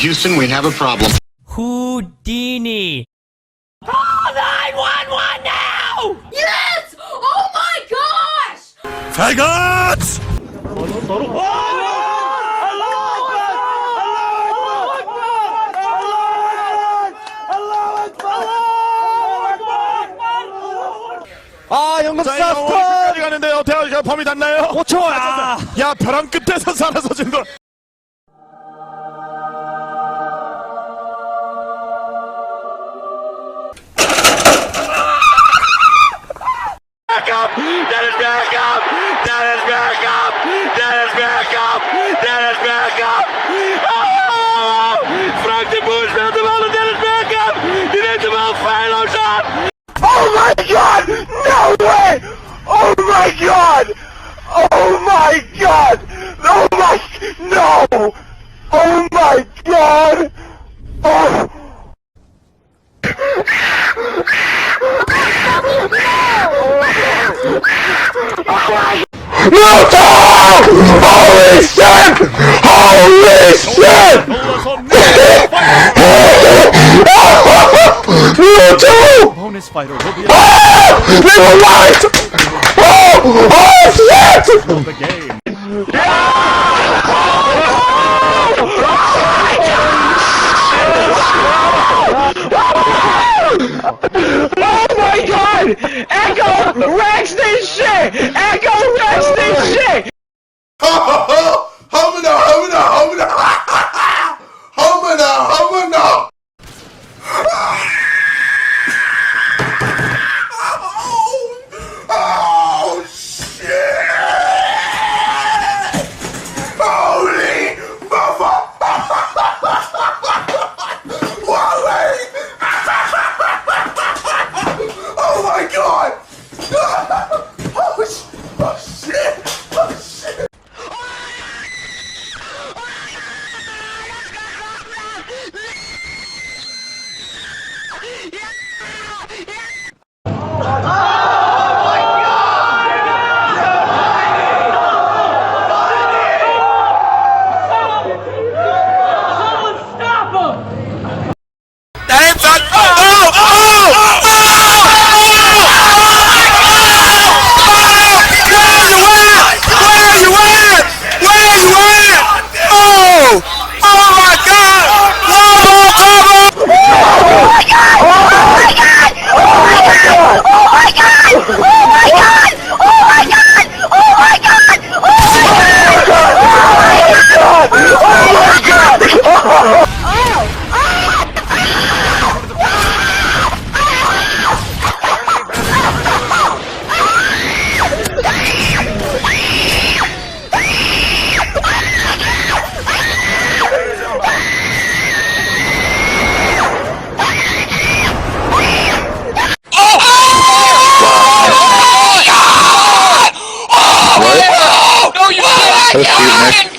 Houston, we have a problem. Houdini. Call 911 now! Yes! Oh my gosh! Faggots! 아, 연금사 자, 스톱! 끝까지 가는데요. 대화가 범위 닿나요? 5초! 아! 야, 벼랑 끝에서 사라져진 거. Back up! Dennis back up! Dennis back up! Dennis back up! Dennis back up! Oh! Frank de Boer speelt de bal en Dennis back up! Die neemt de bal feilloos aan! Oh my god! No way! Oh my god! Oh my god! Oh my... No! Oh my god! Oh! No! Holy shit! Holy shit! No! Bonus fighter will be They were right! Oh shit! of the game. Oh my god! Echo wrecks this shit! Echo wrecks this shit! Oh, shit! Holy Wally! Oh my god! Oh shit! Oh shit! Let's do it next.